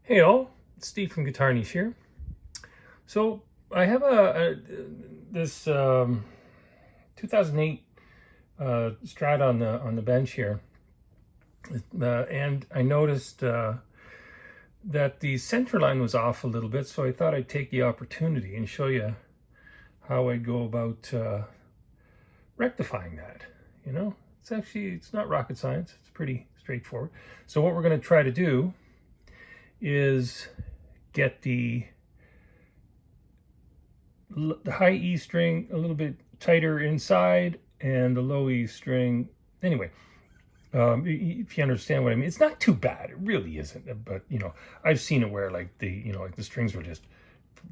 Hey all, it's Steve from GuitarNiche here. So I have this 2008 Strat on the bench here, and I noticed that the center line was off a little bit. So I thought I'd take the opportunity and show you how I'd go about rectifying that. You know, it's not rocket science. It's pretty straightforward. So what we're going to try to do is get the high E string a little bit tighter inside and the low E string. Anyway, if you understand what I mean, it's not too bad. It really isn't. But you know, I've seen it where like the strings were just,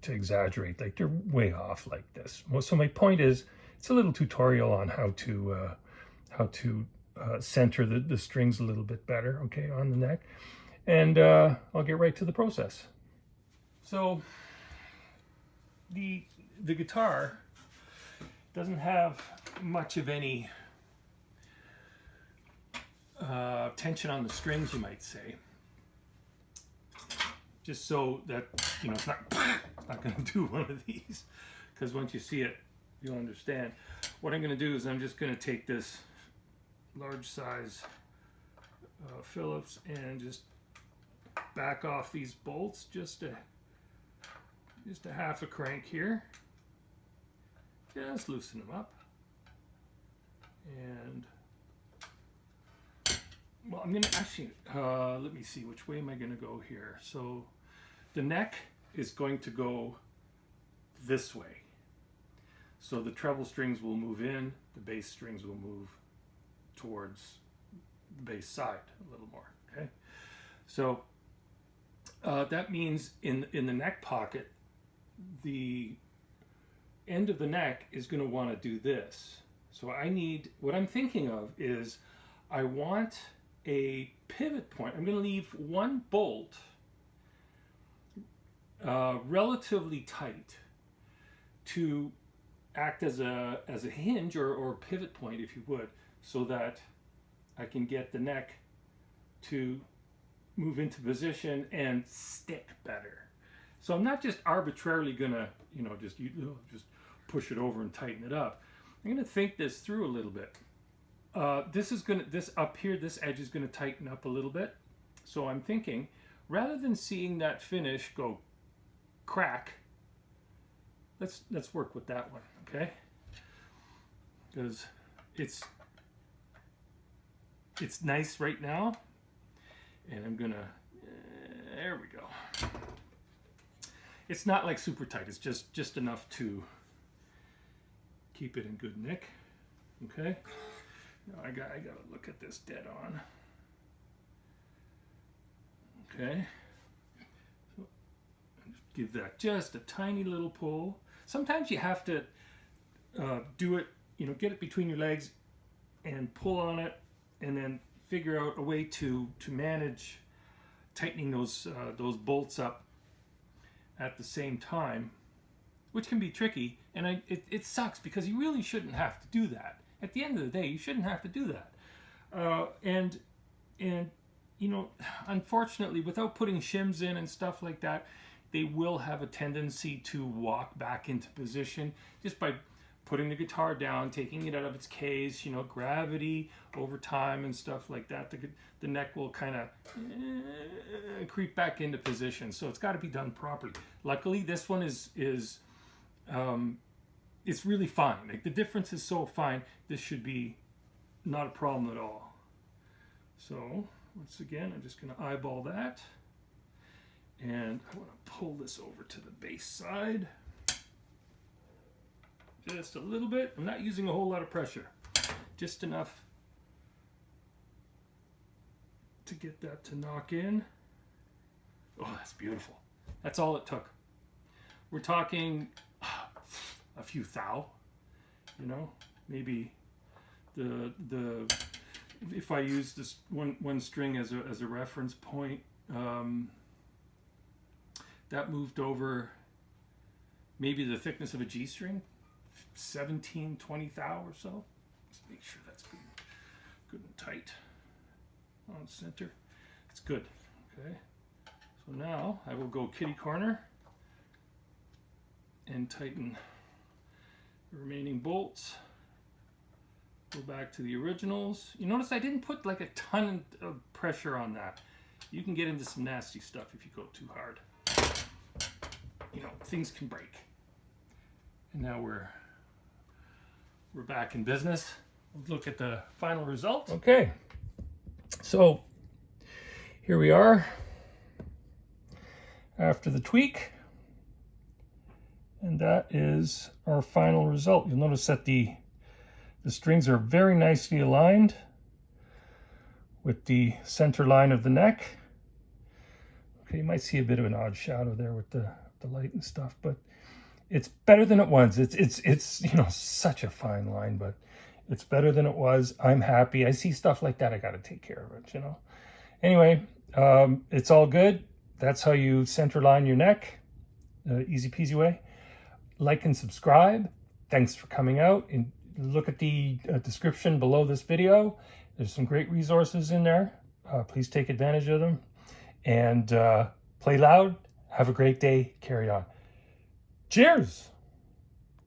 to exaggerate, like they're way off like this. So my point is, it's a little tutorial on how to center the strings a little bit better, okay, on the neck. And I'll get right to the process. So the guitar doesn't have much of any tension on the strings, you might say. Just so that, you know, it's not going to do one of these, because once you see it, you'll understand. What I'm going to do is I'm just going to take this large size Phillips and just back off these bolts just a half a crank here. Just loosen them up. And well, I'm gonna actually let me see, which way am I gonna go here? So the neck is going to go this way. So the treble strings will move in, the bass strings will move towards the bass side a little more, okay? So that means in the neck pocket, the end of the neck is going to want to do this. So what I'm thinking of is I want a pivot point. I'm going to leave one bolt relatively tight to act as a hinge or pivot point, if you would, so that I can get the neck to move into position and stick better. So I'm not just arbitrarily gonna, just push it over and tighten it up. I'm gonna think this through a little bit. This up here, this edge is gonna tighten up a little bit. So I'm thinking, rather than seeing that finish go crack, let's work with that one, okay? Because it's nice right now. And I'm gonna, there we go. It's not like super tight, it's just enough to keep it in good nick, okay? Now I gotta look at this dead on. Okay, so give that just a tiny little pull. Sometimes you have to do it, get it between your legs and pull on it, and then figure out a way to manage tightening those bolts up at the same time, which can be tricky. And it sucks, because you really shouldn't have to do that. At the end of the day, you shouldn't have to do that. And unfortunately, without putting shims in and stuff like that, they will have a tendency to walk back into position just by putting the guitar down, taking it out of its case, gravity over time and stuff like that. The neck will kind of creep back into position. So it's got to be done properly. Luckily, this one is it's really fine. Like, the difference is so fine, this should be not a problem at all. So once again, I'm just going to eyeball that. And I want to pull this over to the bass side. Just a little bit. I'm not using a whole lot of pressure. Just enough to get that to knock in. Oh, that's beautiful. That's all it took. We're talking a few thou, maybe if I use this one string as a reference point, that moved over maybe the thickness of a G string, 17, 20 thou or so. Let's make sure that's good and tight on center. It's good. Okay, So now I will go kitty corner and tighten the remaining bolts. Go back to the originals. You notice I didn't put like a ton of pressure on that. You can get into some nasty stuff if you go too hard. You know, things can break. And now we're back in business. We'll look at the final result. Okay, so here we are after the tweak, and that is our final result. You'll notice that the strings are very nicely aligned with the center line of the neck. Okay, you might see a bit of an odd shadow there with the light and stuff, but it's better than it was. It's you know, such a fine line, but it's better than it was. I'm happy. I see stuff like that, I got to take care of it, you know. Anyway, it's all good. That's how you center line your neck. Easy peasy way. Like and subscribe. Thanks for coming out. And look at the description below this video. There's some great resources in there. Please take advantage of them. And play loud. Have a great day. Carry on. Cheers!